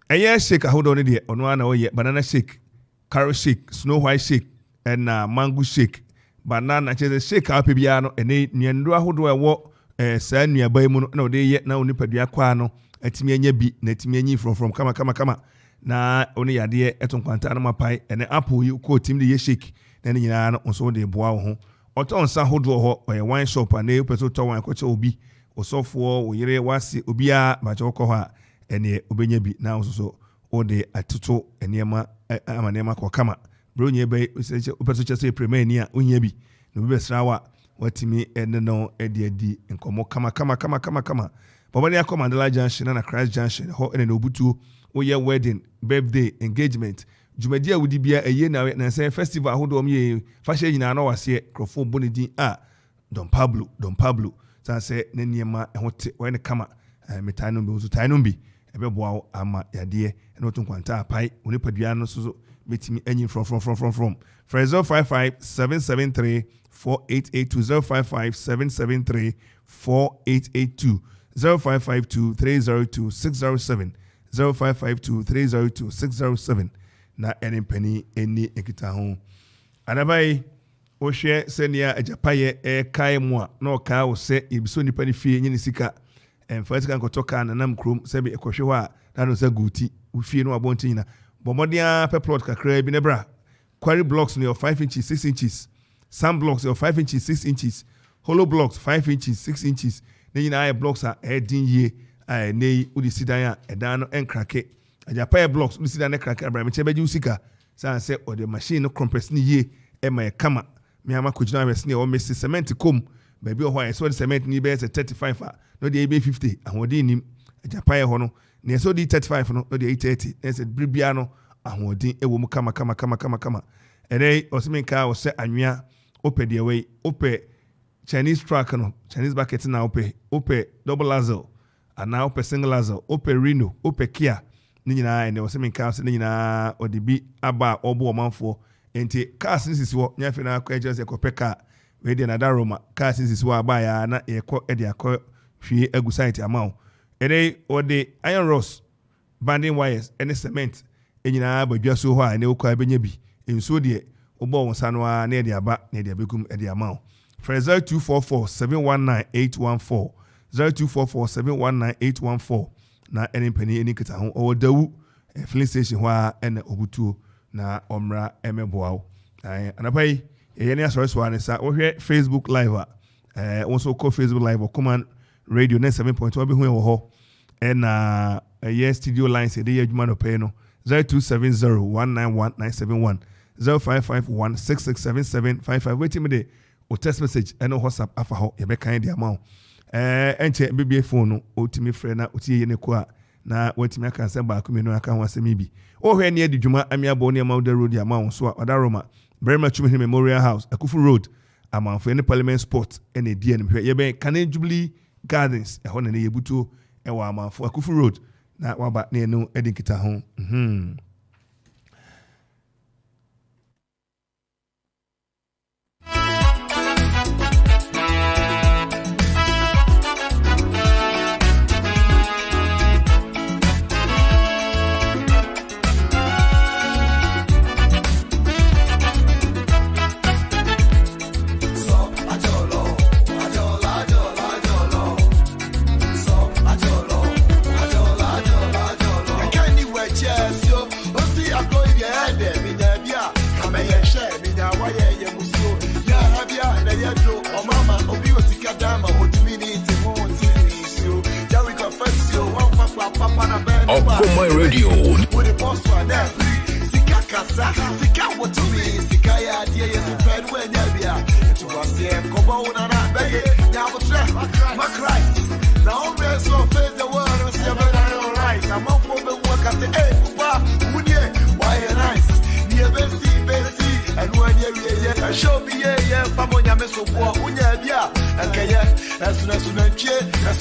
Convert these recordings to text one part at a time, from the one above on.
Eye shake ahodo ne de ono ana oye banana shake, carrot shake, snow white shake, and mango shake. Banana chese shake up bia no ene nuando ahodo ewo saa nuaba mu no na ode ye na onipadua kwa no atimi anya bi na atimi anyi from kama na oni yade eton kwanta na mapai ene apple yi ko tim de ye shake na ne nyina no so de boa wo ho oton sa hodo ho oye wine shop na e peso to wine ko che obi osofo oyire wase obia ba che ko ho a ene obenya bi na so ode atuto enema amanema ko kama bro nye be peso che se premier ni a onya bi no be besrawa watimi ene no edi nkomo kama Bobani akọ Mandela Junction na Christ Junction ho ene no butu oye wedding birthday engagement jumadi a wudi bia eye na say festival ahodo ye fashion nyina na wase crofo bonidi Don Pablo san say ne niema ehote we kama metano bi so tano bi ebe boa ama yade ene otu kwanta apai oni padua no so betimi anyi from Frezo 55 773 4882 055 773 4882 0552 302 607 0552 302 607 na ene penny eni ekita ho anabai o hwe senia ajapaye kai mu a na o ka o se ibiso nipa ni fie nyini sika emfati kan kotoka na nam krom se be ekohwe ho a na no sa guti u fie no abonti nyina bomodia pe plot kakra bi ne bra quarry blocks no 5 inches 6 inches sand blocks no 5 inches 6 inches hollow blocks 5 inches 6 inches ne nyina blocks a edin ye nei udi sidan a edan no enkrake ajapaye blocks udi sidan ne krake abra me chebeji usika san se o de machine no compress ni ye ema kama me ama kujina wes ne o mesi cement kom baby o ho so de cement ni be 35 a no de be 50 ahodi nim ajapaye ho no ne so de 35 no no de 80 ne se bribia no ahodi ewo mu kama ene osimenka o se anwea ope de we ope Chinese truck no Chinese bucket na ope double axle ana ope single axle ope Reno ope Kia ni nyina ene osimenka se ni nyina odibi aba obo omanfo enti cars nisisi wo nyafe na akọ eje se kope car we de na daroma cars nisisi wo aba ya na ekọ ede akọ hwie agu site amao ene ode iron rods banding wires ene cement enyina abadwa so ho a ene okọ abenya bi enso de obo wonsa no a na ede aba na ede abegum ede amao Frezo 244-719-814 0244-719-814 na ene penny eni kita ho odawu filling station ho a ene obutuo na omra emeboa anapai yene asoriso anisa wo hwe Facebook live wonso ko Facebook live command radio 97.1 be hu ho na studio lines dey adwuma no pay no 0270191971 0551667755 wait me dey o text message eno WhatsApp afa ho ye be kan dia ma enche bibie phone no otimi frɛ na otie ye ne ko a na watimi aka nsɛ ba akome no aka ho asɛm bi o hwɛ ne adwuma amiabo ne amawda road ya ma so a odaroma very much Memorial House Akufu Road amanfo ne Parliament Sport ene die ne hwɛ ye be Canaan Jubilee Gardens ɛhɔ na ne yebuto ɛwɔ amanfo Akufu Road na waba ne no edinkita ho My radio. Show me yeah, famonya meso kwa unya bia akaya asu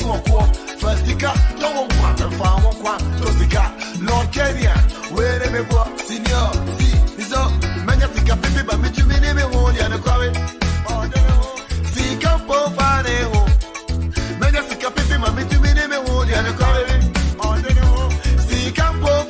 kwa fastika don't want to find one tostika Lord Kenya where me go senior see izo manya fika pipi ba me jumini me won ya no kwawe see kampo fane ho manya fika pipi ma me jumini me won ya no kwawe see kampo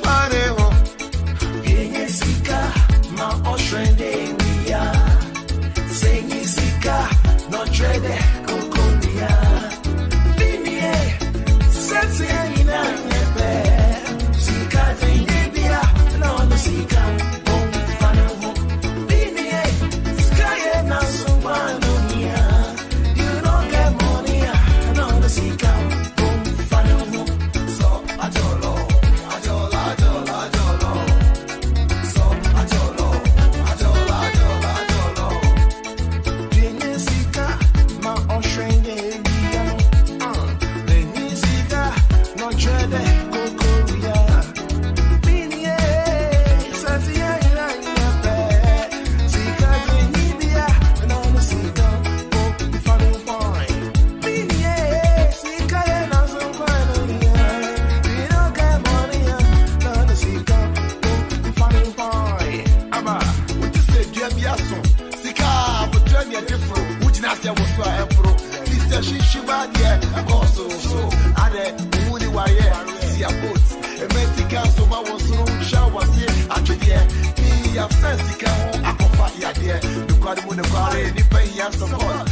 Mexican so my was room shower say actually me absence can akofa ya there because when the car any pay ya support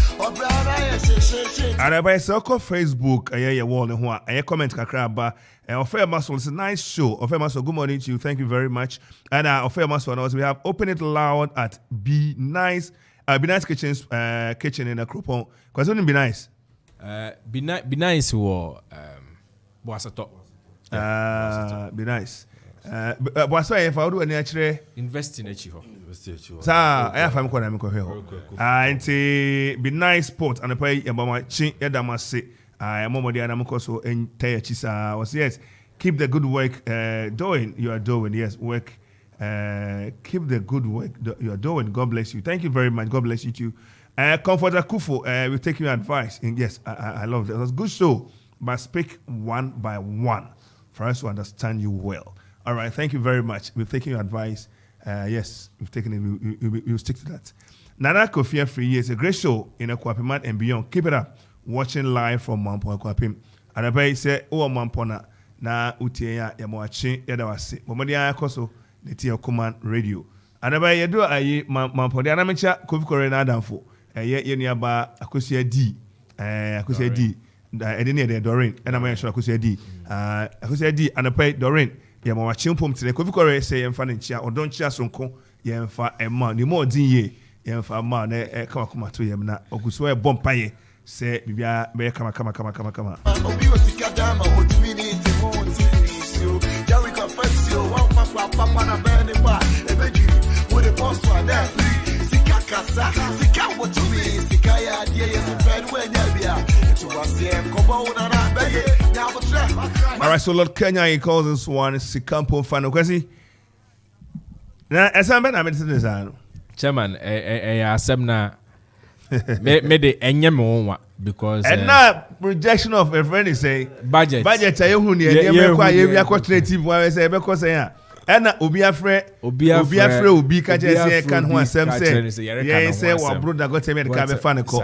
and by Soko Facebook aye wall ne ho aye comment kakra ba Offer Muscle, it's a nice show. Offer Muscle, good morning to you. Thank you very much. And Offer Muscle, also we have Open It Loud at Be Nice Kitchen in a Crouton. Because it wouldn't be nice. Be nice or was a top. Be nice. But so if I do any actually invest in it. Sir, I have a and be nice sport and I pay about my chin Edamasi. I am Momodi Adamukoso entire Chisa was yes. Keep the good work doing. You are doing yes work. Keep the good work you are doing. God bless you. Thank you very much. God bless you too. Comforter Kufo, we'll take your advice. And yes, I love that. It was a good show, but speak one by one for us to understand you well. All right, thank you very much. We've taken your advice. Yes, we've taken it. We'll stick to that. Nana Kofi Free is a great show in Akwapiman and beyond. Keep it up. Watching live from Mampo Akwapim. And I bet say, oh, Mampona, na Utia Yamoachi, Yadawasi, Momodia Koso, the Tia Command Radio. And I bet you do a Mampo, the Anamacha, Kofi Corena Danfo, a year nearby Akusia D. Akusia D. I didn't hear Doreen, and I'm sure Akusia D. Akusia D, and I pay Doreen. Yamoachim Pum to the Kofi Correa say, and Fanny Chia, or don't Chia Sonko, Yamfa, and man, the more D. Yamfa man, come to Yamna, or Kuswa Bompaye. Say, Bibia, come. All right, so Lord Kenya, he calls this one Sikampo Fano Kwesi. Now, as I'm saying, Chairman, Semna. Me de enye me because and now projection of a friend is say budget say who near we are creative one say be ko say and obi afre obi ka je say can who asem say yeah say wa brother go tell me the be fan ko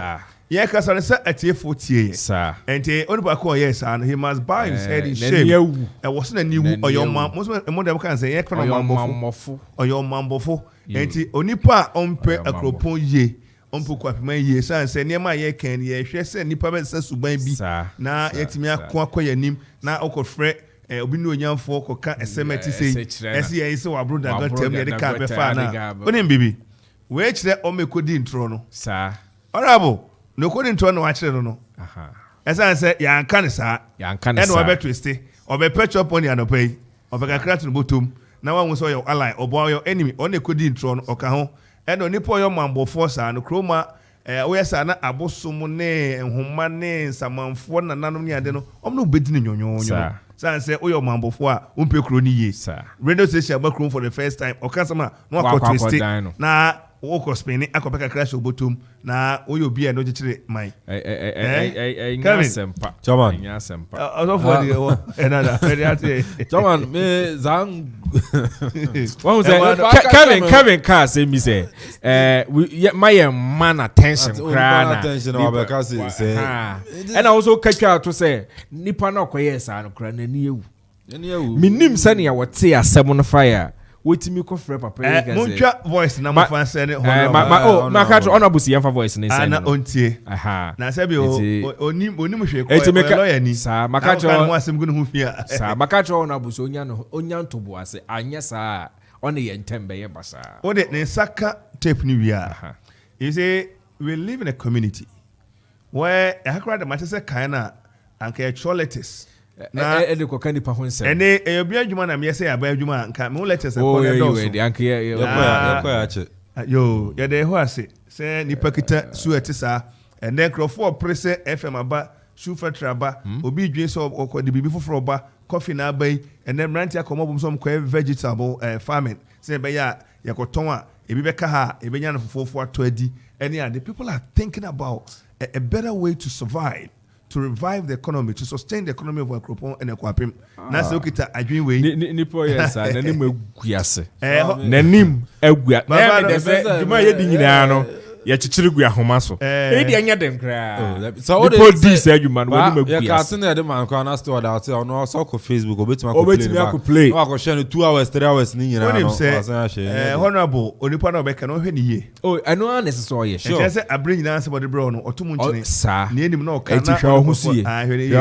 yeah ka so say atiefo tie sir and only ba ko yes and he must buy his head in shape e was na niwu oyo man most mo dem can say yeah kana mamofo oyo mambofo and onipa ompe akropon ye Ompuku apima ye say niema ye ken ye hwe say nipa be say suban bi na yetimi akwa yanim na okofre obi no onyamfo koka esemeti say ese ye say wa brother go tell me the car be fa na onim bibi we kire o mekodi intro no sir honorable no kodi intro no wa kire no aha ese say ya nka ne sa ya nka ne sa e no be twist o be patch up on ya no pay o be kakra to botom na wa so your ally obo your enemy on ekodi intro no oka ho eno nipo yo mambo force no kroma we sa na abosom ne nhoma ne samanfo na nanom ni ade no omno bedi ne nyonyonyo say oyo mambo fo a umpe kro ni ye radio station ba for the first time okasama no akotwist na woko spin akopeka crash obotom na oyo bi no gikire mai nyasempa chairman nyasempa for the another chairman me zang what Kevin Carr say me say my man attention crana and I also catch out to say nipa na koye sa no crana ni ewu minim sane ya wote asem no fire wetimi ko frɛ papa yi ka say voice na mo fan say ne ma ka tro honorable si yamfa voice ne say na ontie na say bi onim hwe ko lawyer ni sa ma ka tro mo asem gunu hu fia sa ma ka tro honorable so onya ntobo ase anya sa on ye ntembe ye basa o de ne saka tape ni wia you say we live in a community where akra the matter say kind anka cholitis na ediko kanipa ho nsem ene ebi adwuma na me say aba adwuma nka me let us call the dog yo ya de ho ase say nipa kita suete sa ene crofo prese fm aba shufa traba obi dwen so okodi bibi foforo ba coffee na abai ene mranti akomobum so mko vegetable farming say be ya yakoton a ebi be ka ha ebenya no fofofo ato adi ene the people are thinking about a better way to survive, to revive the economy, to sustain the economy of Akropong and Akwapim. Na se okita adwin we ni po yes nanim eguase nanim egua na me de se djuma ye di nyina no ya chichiri gu ahoma so e di anya dem kra so the police adwuma no wani magu ya ka tene ya de man kwa na store da say ono so ko Facebook obetima ko play no ko share 2 hours 3 hours ni nyina no asan share honorable onipa na obeka no hwe ni ye eno an so ye sure say abre nyina se body bro no otomu nchine ni enim na o ka na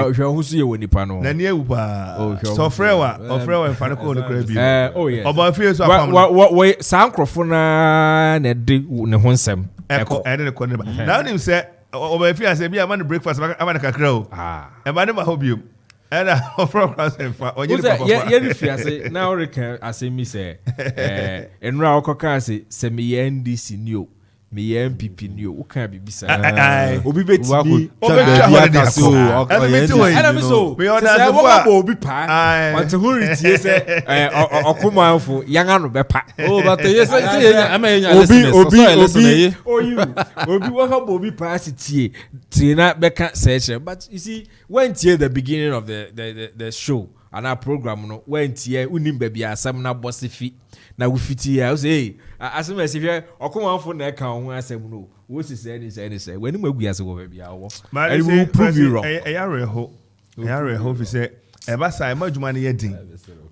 hwe ho sie wonipa no na ni ewu pa so frewa fa ko no kra bi yes oba fie so apam we sankrofo na de ne ho nsem eko ne ko ne ba na nim se oba fie ase bi amana breakfast amana kakra o e ba ne ba hobium and from fa onye papa ye bi fie ase na o reka ase mi se enra okoka ase se me ye NDC ni o me ye MPP ni o kan bibisa obi beti ni me ona se obi pa want to retie se okomanfo yanga no bepa but ye say amenya obi wa ka obi pa sitie tina beka search but you see when tie the beginning of the show and our program no when tie unim baby asem na boss fi na we fiti ya say asem ase hwe okomanfo na ka ho asem no wo si say ni say when mu aguase wo baby awo and we will prove you wrong ayareho fi say e ba sai madwuma ne yedin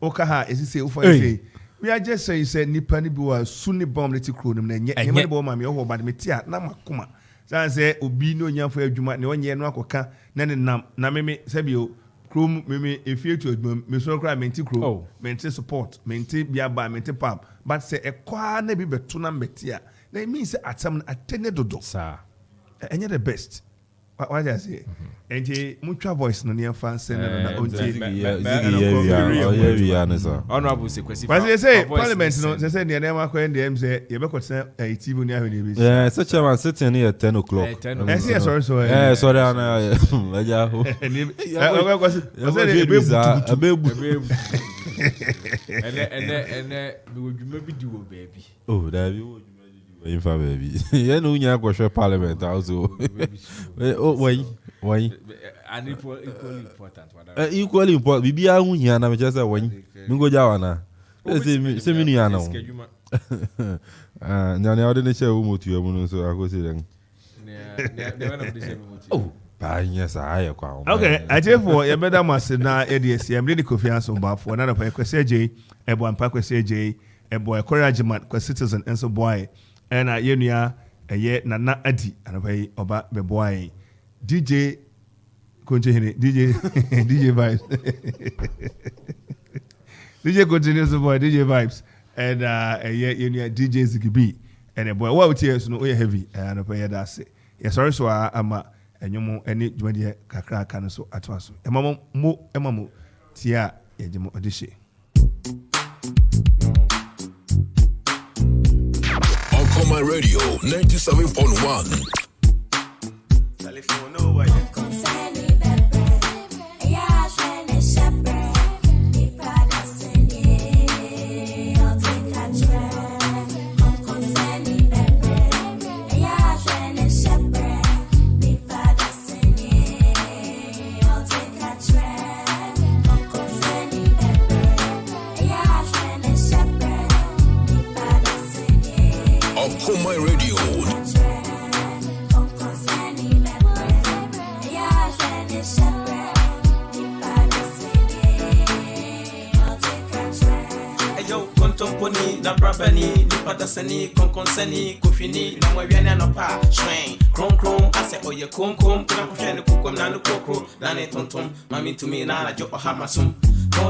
o ka ha esi say o fa say we are just saying say nipa ni bi wa suni bomb leti kro nim na nye nyema de bo ma me ho ba de metia na makoma san say obi no nyafo adwuma ne onye no akoka na ne nam na meme say bi o krom meme efie to adwuma me so kra menti kro menti support menti bia ba menti pap but say e kwa na bi beto na metia na mean say atam atene dodo sir enye the best what I say enti mutual voice no near fans na onti honorable sequence but say parliament no say near na ma kwa ndem say ye be kwese TV ni ahwe ni bi yeah such a man sitting here 10 o'clock sorry sorry ana aja ho abebu ene bi wodwuma bi di wo baby oh da bi in fa baby ye no nya go share parliament also why and equally important equally important bibi a hunya na me just say why mi go ja na say mi nu ya na nyane ode ne share wo motu ya mu no so akosi den oh ba nya sa aye kwa okay atefo ye beda mase na edc am dey confiance on bafo na pa kwese je ebo ampa kwese je ebo encouragement kwa citizen enso boy and yenua eye nana adi anapai oba beboy DJ continue DJ vibes DJ continues boy DJ vibes and yenua DJ Zigibi and boy what tears no heavy anapai da say yes sorry so ama enyomo eni dwade kakra aka no so atwa so emamo tia yejemo odishe My radio 97.1. My radio. Contomponi, na brabani, ni patasani, conconsani, kufini, na mwaviana no pa, shwang, kron, ase oye kum, kuna kushene kukum na nukokro, nane tontom, mami to me na jo hamasum. My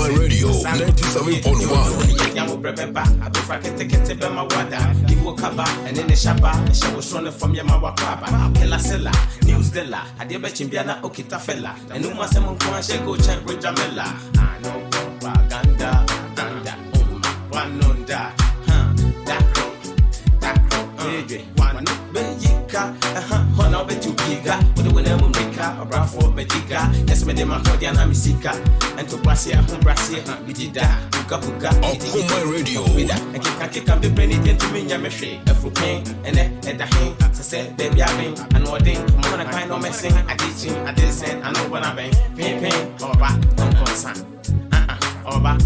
radio 97.1. Yamu breba, abu kete bema wada. Iwo kaba, and in the shaba, she was running from Yamawa Kaba. Kela Sella, News Della, Adiba Chimbiana Okita Fella, and Uma Samon Kwanshe go check with Jamela. I know propaganda, Wanonda, Dakro, one Bejika, Hona Betu Giga, with the winner Mumika, or Brafo Medica, yes, Medema Kodiana Misika, and to Brasia, Brasia, Bidida, Puka, my radio, and can be bringing to me, Yameshi, a fruit pain, and then the hand, say, baby, I mean, and what day, I'm gonna kind of messing, I did send, I know when I bang, pain, or back, don't concern, or back.